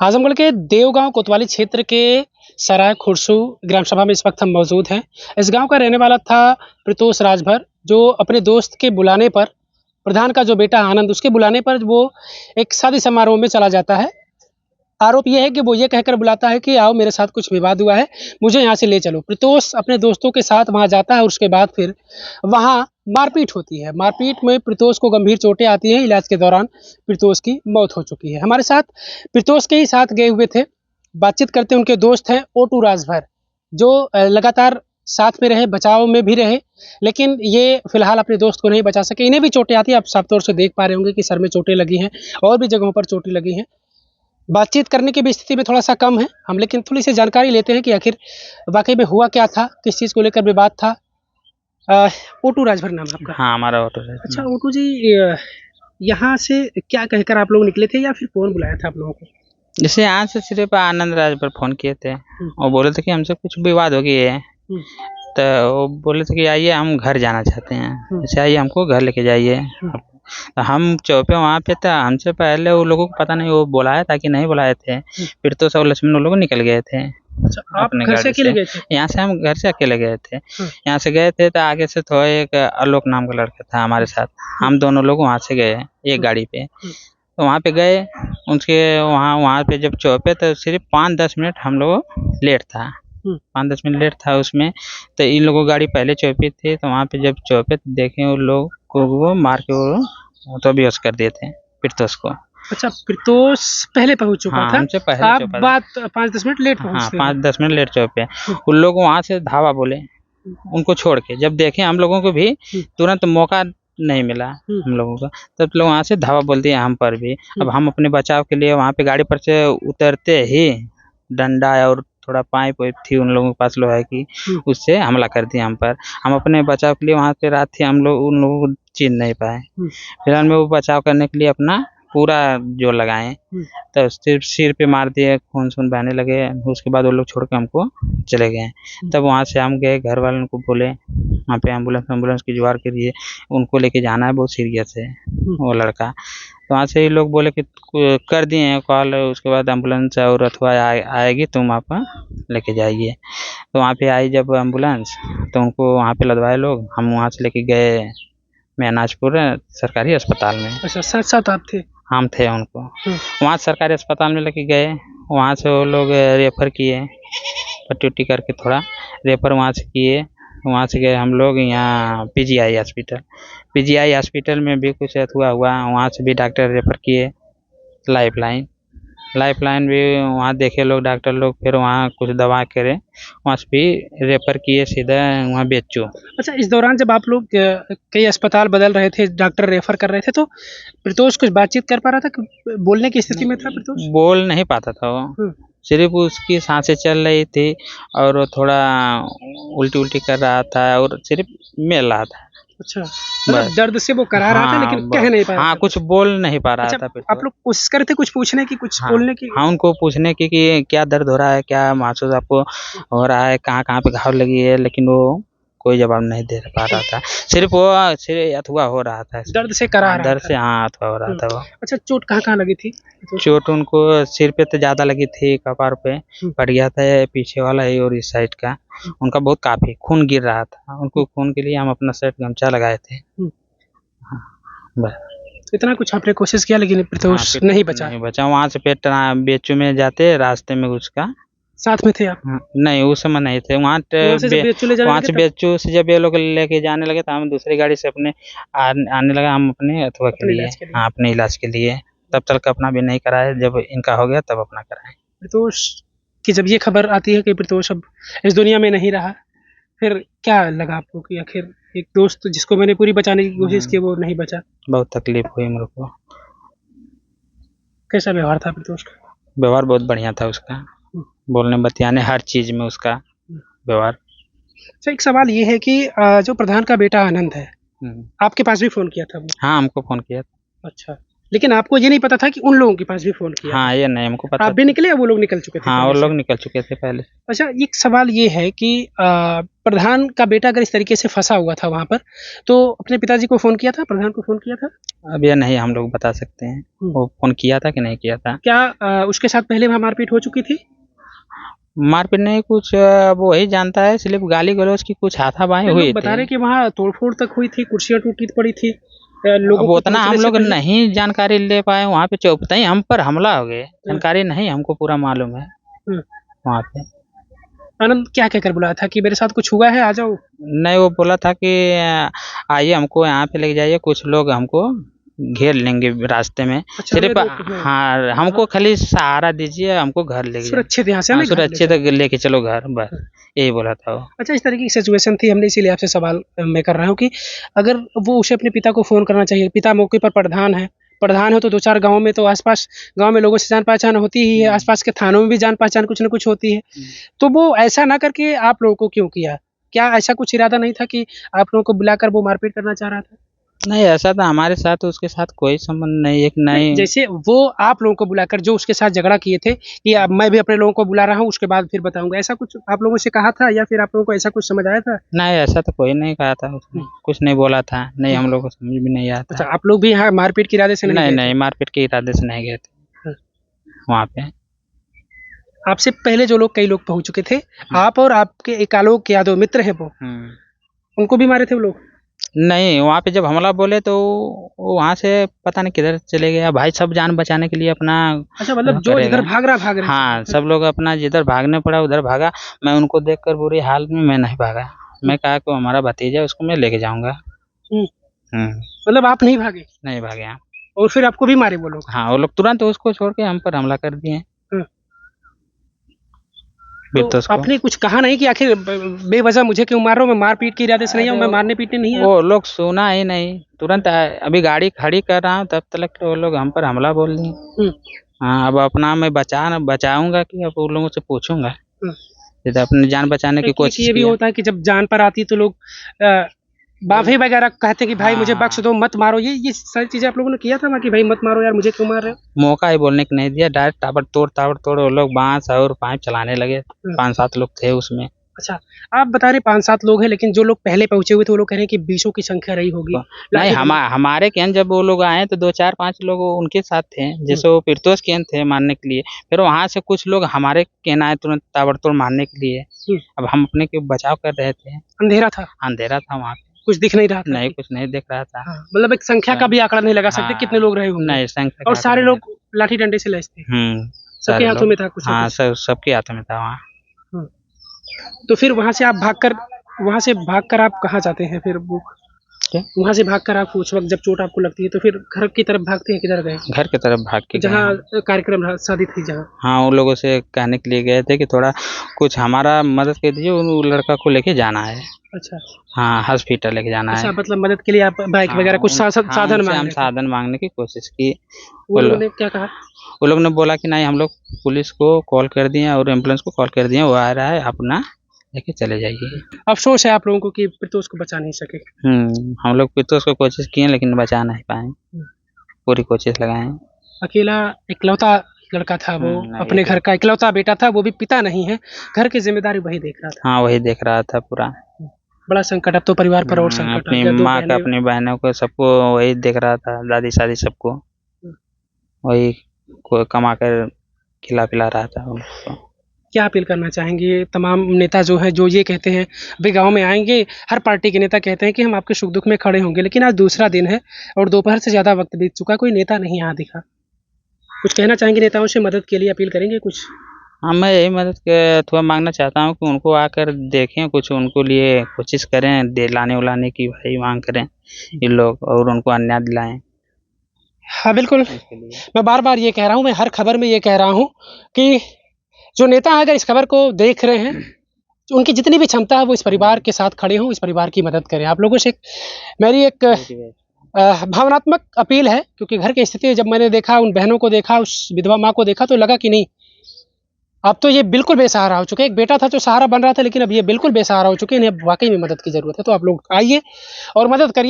आजमगढ़ के देवगांव कोतवाली क्षेत्र के सराय खुर्सू ग्राम सभा में इस वक्त हम मौजूद हैं। इस गांव का रहने वाला था प्रीतोष राजभर, जो अपने दोस्त के बुलाने पर, प्रधान का जो बेटा आनंद, उसके बुलाने पर वो एक शादी समारोह में चला जाता है। आरोप यह है कि वो ये कहकर बुलाता है कि आओ मेरे साथ कुछ विवाद हुआ है, मुझे यहाँ से ले चलो। प्रीतोष अपने दोस्तों के साथ वहाँ जाता है और उसके बाद फिर वहाँ मारपीट होती है। मारपीट में प्रीतोष को गंभीर चोटें आती हैं। इलाज के दौरान प्रीतोष की मौत हो चुकी है। हमारे साथ प्रीतोष के ही साथ गए हुए थे, बातचीत करते उनके दोस्त हैं ओटू राजभर, जो लगातार साथ में रहे, बचाव में भी रहे, लेकिन ये फिलहाल अपने दोस्त को नहीं बचा सके। इन्हें भी चोटें आती हैं, आप साफ तौर से देख पा रहे होंगे कि सर में चोटें लगी हैं और भी जगहों पर चोटें लगी हैं। बातचीत करने की भी स्थिति में थोड़ा सा कम है हम, लेकिन थोड़ी सी जानकारी लेते हैं कि आखिर वाकई में हुआ क्या था, किस चीज़ को लेकर विवाद था। ओटू राजभर नाम है आपका? हाँ, हमारा ऑटो है। अच्छा ओटू जी, यहाँ से क्या कहकर आप लोग निकले थे या फिर कौन बुलाया था आप लोगों को? जैसे यहाँ से सिर्फ आनंद राज पर फोन किए थे और बोले थे कि हमसे कुछ विवाद हो गई है, तो वो बोले थे कि आइए हम घर जाना चाहते हैं, जैसे आइए हमको घर लेके जाइए। तो हम चौपे वहाँ पे था, हमसे पहले वो लोगों को पता नहीं वो बुलाया था कि नहीं बुलाए थे। फिर तो सब लक्ष्मण वो लोग निकल गए थे। अच्छा, आप अपने घर से गाड़ी अकेले से गए थे? यहाँ से हम घर से अकेले गए थे। यहाँ से गए थे तो आगे से थोड़ा एक आलोक नाम का लड़का था हमारे साथ, हम दोनों लोग वहाँ से गए एक गाड़ी पे। तो वहाँ पे गए, उनके वहाँ पे जब चौपे तो सिर्फ 5-10 मिनट हम लोग लेट था, 5-10 मिनट लेट था उसमें। तो इन लोगों की गाड़ी पहले चौपी थी, तो वहाँ पे जब चौपे तो देखे उन लोग को वो मार के वो तो बेहोश कर दिए थे प्रीतोष को। अच्छा, प्रीतोष पहले पहुंच चुका हाँ, था, हमसे पहले आप चौपा था। बात 5-10 मिनट लेट हाँ, पहुंचते हैं। 5-10 मिनट लेट चौपे। उन लोग वहाँ से धावा बोले उनको छोड़ के, जब देखे हम लोगों को भी तुरंत मौका नहीं मिला हम लोगों को, तब लोग वहाँ से धावा बोल दिए हम पर भी। अब हम अपने बचाव के लिए वहाँ पे गाड़ी पर से उतरते ही डंडा और थोड़ा पाइप वाइप थी उन लोगों के पास लोहे की, उससे हमला कर दिया हम पर। हम अपने बचाव के लिए वहाँ पे रात थी, हम लोग उन लोगों को चीन नहीं पाए। फिलहाल में वो बचाव करने के लिए अपना पूरा जोर लगाए, तो सिर्फ सिर पे मार दिए, खून सून बहने लगे। उसके बाद वो लोग छोड़ के हमको चले गए। तब वहाँ से हम गए, घर वालों को बोले, वहाँ पे एम्बुलेंस की जुगाड़ करिए, उनको लेके जाना है, बहुत सीरियस है वो लड़का। तो वहाँ से ही लोग बोले कि कर दिए हैं कॉल, उसके बाद एम्बुलेंस और अथवा आएगी, तुम आप लेके जाइए। तो वहाँ पे आई जब एम्बुलेंस, तो उनको वहाँ पे लदवाए लोग, हम वहाँ से लेके गए मेहनाजपुर सरकारी अस्पताल में। अच्छा, साथ साथ आप थे? हम थे उनको वहाँ सरकारी अस्पताल में लेके गए, वहाँ से वो लोग रेफ़र किए, पट्टी उट्टी करके थोड़ा रेफ़र वहाँ से किए। वहाँ से गए हम लोग यहाँ पीजीआई हॉस्पिटल में भी कुछ हुआ, वहाँ से भी डॉक्टर रेफ़र किए लाइफलाइन भी वहाँ देखे लोग डॉक्टर लोग, फिर वहाँ कुछ दवा करे, वहाँ से भी रेफ़र किए सीधा वहाँ बेच्चो। अच्छा, इस दौरान जब आप लोग कई अस्पताल बदल रहे थे, डॉक्टर रेफर कर रहे थे, तो प्रीतोष कुछ बातचीत कर पा रहा था कि बोलने की स्थिति में था प्रीतोष? बोल नहीं पाता था वो, सिर्फ उसकी सांसें चल रही थी और वो थोड़ा उल्टी कर रहा था और सिर्फ मेल रहा था। अच्छा, मतलब दर्द से वो करा रहा था लेकिन कह नहीं पा रहा था। हाँ, कुछ बोल नहीं पा रहा था। आप लोग कोशिश कर रहे थे कुछ पूछने की, कुछ बोलने की? हाँ, उनको पूछने की कि क्या दर्द हो रहा है, क्या महसूस आपको हो रहा है, कहाँ पे घाव लगी है, लेकिन वो कोई जवाब नहीं दे पा रहा था। सिर्फ वो अथवा हो रहा था, दर्द से करा रहा था। दर्द से हाँ अथवा हो रहा था वो। अच्छा, चोट कहाँ लगी थी? चोट उनको सिर पे तो ज़्यादा लगी थी, कपार पे फट गया था पीछे वाला ही और इस साइड का, उनका बहुत काफ़ी खून गिर रहा था। उनको खून के लिए हम अपना शर्ट गमछा लगाए थे। बस इतना कुछ आपने कोशिश किया लेकिन प्रीतोष नहीं बचा। वहाँ से पेट बेचू में जाते रास्ते में उसका साथ में थे आप? नहीं, उस समय नहीं थे वहाँ से बेचू से जब ये लोग लेके जाने लगे तो हम दूसरी गाड़ी से अपने आने लगा, हम अपने अथवा के लिए, हाँ अपने इलाज के लिए। तब तक अपना भी नहीं कराए, जब इनका हो गया तब अपना कराए। प्रीतोष की जब ये खबर आती है कि प्रीतोष अब इस दुनिया में नहीं रहा, फिर क्या लगा आपको कि आखिर एक दोस्त जिसको मैंने पूरी बचाने की कोशिश की वो नहीं बचा? बहुत तकलीफ हुई मेरे को। कैसा व्यवहार था प्रीतोष का? व्यवहार बहुत बढ़िया था उसका, बोलने बतियाने हर चीज में उसका व्यवहार। अच्छा, एक सवाल ये है कि जो प्रधान का बेटा आनंद है, आपके पास भी फोन किया था वो? हाँ, हमको फोन किया। अच्छा, लेकिन आपको ये नहीं पता था कि उन लोगों के पास भी फ़ोन किया? हाँ, ये नहीं हमको पता आप भी निकले या वो लोग निकल चुके थे हाँ, वो पहले से? लोग निकल चुके थे पहले। अच्छा, एक सवाल ये है कि प्रधान का बेटा अगर इस तरीके से फँसा हुआ था वहाँ पर, तो अपने पिताजी को फ़ोन किया था? प्रधान को फ़ोन किया था? अब ये नहीं हम लोग बता सकते हैं, वो फ़ोन किया था कि नहीं किया था। क्या उसके साथ पहले वहाँ मारपीट हो चुकी थी? मारपीट नहीं कुछ वो वही जानता है, सिर्फ़ गाली-गलौज की कुछ हाथापाई लोग हुई बता थी। रहे हैं कि वहाँ तोड़-फोड़ तक हुई थी, कुर्सियाँ टूटी पड़ी थी। अब लोगों को उतना पहुँचने हम से लोग पहले नहीं जानकारी ले पाए, वहाँ पे चौबते ही हम पर हमला हो गए। जानकारी नहीं हमको पूरा मालूम है हुँ। वहाँ पे। आनंद क्या कहकर बुलाया था कि मेरे साथ कुछ हुआ है, आ जाओ? नहीं वो बोला था कि आइए हमको यहाँ पे लेके जाइए, कुछ लोग हमको घेर लेंगे रास्ते में। अच्छा, हमें सिर्फ़ रोक हाँ, हाँ, हमको खाली सहारा दीजिए, हमको घर लेके जाइए। सुरक्षित यहाँ से हाँ, हमें घर ले सुरक्षित जाओ। लेके चलो घर बस, यही बोला था वो। अच्छा, इस तरीके की सिचुएशन थी, हमने इसीलिए आपसे सवाल मैं कर रहा हूँ कि अगर वो उसे अपने पिता को फ़ोन करना चाहिए, पिता मौके पर प्रधान है तो 2-4 गाँव में तो आस-पास गाँव में लोगों से जान-पहचान होती ही है, आस-पास के थानों में भी जान-पहचान कुछ न कुछ होती है। तो वो ऐसा ना करके आप लोगों को क्यों किया? क्या ऐसा कुछ इरादा नहीं था कि आप लोगों को बुलाकर वो मारपीट करना चाह रहा था? नहीं ऐसा तो हमारे साथ उसके साथ कोई संबंध नहीं, एक नहीं, नई जैसे वो आप लोगों को बुलाकर जो उसके साथ झगड़ा किए थे कि अब मैं भी अपने लोगों को बुला रहा हूँ, उसके बाद फिर बताऊँगा, ऐसा कुछ आप लोगों से कहा था या फिर आप लोगों को ऐसा कुछ समझ आया था? नहीं ऐसा तो कोई नहीं कहा था उसने, कुछ नहीं बोला था, नहीं हुँ। हम लोग को समझ में नहीं आया अच्छा, था। आप लोग भी यहाँ मारपीट के इरादे से नहीं नहीं, गए थे? नहीं मारपीट के इरादे से नहीं गए थे हाँ। वहाँ पे। आपसे पहले जो लोग कई लोग पहुँच चुके थे, आप और आपके एक आलोक यादव मित्र हैं वो, हुँ। उनको भी मारे थे वो लोग? नहीं, वहाँ पे जब हमला बोले तो वो वहाँ से पता नहीं किधर चले गया। भाई सब जान बचाने के लिए अपना अच्छा, मतलब जो करेगा। जिधर भाग रहे हाँ, थे। सब लोग अपना जिधर भागने पड़ा उधर भागा। मैं उनको देखकर बुरी हाल में मैं नहीं भागा। मैं कहा कि वो हमारा भतीजा है उसको मैं लेके जाऊँगा। हुँ, हुँ, मतलब आप नहीं भागे नहीं भागे हम। और फिर आपको भी मारे वो लोग? हाँ, वो लोग तुरंत उसको छोड़ के हम पर हमला कर दिए। हुँ, फिर तो तो उसको आपने कुछ कहा नहीं कि आखिर बेवज़ह मुझे क्यों मार रहे हो? मैं मार-पीट के इरादे से नहीं आया हूँ, अरे मैं मारने-पीटने नहीं आया। वो लोग सुना ही नहीं। तुरंत अभी गाड़ी खड़ी कर रहा हूँ तब तक वो लोग हम पर हमला बोल दिए। हुँ, हाँ, अब अपना मैं बचाऊँगा कि अब उन लोगों से पूछूँगा। हुँ। जैसे अपनी जान बचाने की क्योंकि एक कोशिश ये भी किया। होता है कि जब जान पर आती है तो लोग अ, बाफ़ी वगैरह कहते हैं कि भाई मुझे बख्श हाँ, दो, मत मारो। ये सारी चीज़ें आप लोगों ने किया था ना कि भाई मत मारो यार, मुझे क्यों मार रहे हो? मौका ही बोलने को नहीं दिया, डायरेक्ट ताबड़तोड़ वो लोग बाँस और पाइप चलाने लगे। हुँ। 5-7 लोग थे उसमें। अच्छा, आप बता रहे 5-7 लोग हैं, लेकिन जो लोग पहले पहुँचे हुए थे, वो लोग कह रहे हैं कि बीसों की संख्या रही होगी। तो नहीं लाठी डंडे हमारे केन जब वो लोग आए तो 2-4-5 लोग उनके साथ थे। जैसे वो पिरतोस केन थे मारने के लिए। फिर वहाँ से कुछ लोग हमारे केन आए तुरंत ताबड़तोड़ मारने के लिए। हुँ, अब हम अपने के बचाव कर रहे थे। अंधेरा था, अंधेरा था वहाँ पे। कुछ दिख नहीं रहा था नहीं, कि कुछ नहीं दिख रहा था। हाँ, मतलब एक संख्या का भी आँकड़ा नहीं लगा सकते कितने हाँ, लोग रहे होंगे नहीं संख्या और का आँकड़ा सारे नहीं। लोग लाठी डंडे से लैस थे। सबके सारे हाथों लोग में था कुछ ना हाँ, कुछ। सबके हाथों में था वहाँ। हुँ, तो फिर वहाँ से भागकर आप कहाँ जाते हैं फिर वो? क्या? वहाँ से भागकर आप उस वक़्त जब चोट आपको लगती है, तो फिर घर की तरफ भागते हैं, किधर गए? घर की तरफ भाग के गए जहाँ हम। कार्यक्रम रहा, शादी थी जहाँ? हाँ, उन लोगों से कहने के लिए गए थे कि थोड़ा कुछ हमारा मदद कर दीजिए, वो लड़का को लेके जाना है। अच्छा। हाँ, हॉस्पिटल लेके जाना अच्छा, है। मतलब मदद के लिए आप बाइक हाँ, वगैरह कुछ साधन उनसे माँग हम रहे थे। साधन माँगने की कोशिश की। वो लोगों ने क्या कहा? वो लोग ने बोला कि नहीं हम लोग पुलिस को कॉल कर दिए और एम्बुलेंस को कॉल कर दिए, वो आ रहा है, अपना लेके चले जाइए। अफ़सोस है आप लोगों को कि पिरतोस को बचा नहीं सके। हम लोग भी तो उसको कोशिश किए लेकिन बचा नहीं पाए। हुँ। पूरी कोशिश लगाए। अकेला इकलौता लड़का था वो, नहीं अपने घर का इकलौता बेटा था, वो भी पिता नहीं है, घर की ज़िम्मेदारी वही देख रहा था। हाँ, वही देख रहा था पूरा। बड़ा संकट, अब तो परिवार पर और संकट आ अपनी गया, 2 माँ का, बहनें। अपनी बहनों को सबको वही देख रहा था, दादी-शादी सबको। हुँ। वही को कमा कर खिला-पिला रहा था उनको। क्या अपील करना चाहेंगे तमाम नेता जो हैं, जो ये कहते हैं वे गाँव में आएँगे, हर पार्टी के नेता कहते हैं कि हम आपके सुख-दुःख में खड़े होंगे, लेकिन आज दूसरा दिन है और दोपहर से ज़्यादा वक़्त बीत चुका, कोई नेता नहीं यहाँ दिखा। कुछ कहना चाहेंगे नेताओं से, मदद के लिए अपील करेंगे कुछ? हाँ, मैं यही मदद के थोड़ा माँगना चाहता हूँ कि उनको आकर देखें, कुछ उनको लिए कोशिश करें, दिलाने-उलाने की भाई माँग करें ये लोग और उनको अन्याय दिलाएँ। हाँ, बिल्कुल। इसके लिए मैं बार-बार ये कह रहा हूँ, मैं हर खबर में ये कह रहा हूँ कि जो नेता अगर इस खबर को देख रहे हैं, उनकी जितनी भी क्षमता है वो इस परिवार के साथ खड़े हों, इस परिवार की मदद करें। आप लोगों से मेरी एक भावनात्मक अपील है क्योंकि घर की स्थिति जब मैंने देखा, उन बहनों को देखा, उस विधवा माँ को देखा तो लगा कि नहीं, अब तो ये बिल्कुल बेसहारा हो चुके हैं। एक बेटा था जो सहारा बन रहा था लेकिन अब ये बिल्कुल बेसहारा हो चुके हैं, इन्हें वाक़ई में मदद की ज़रूरत है। तो आप लोग आइए और मदद करिए।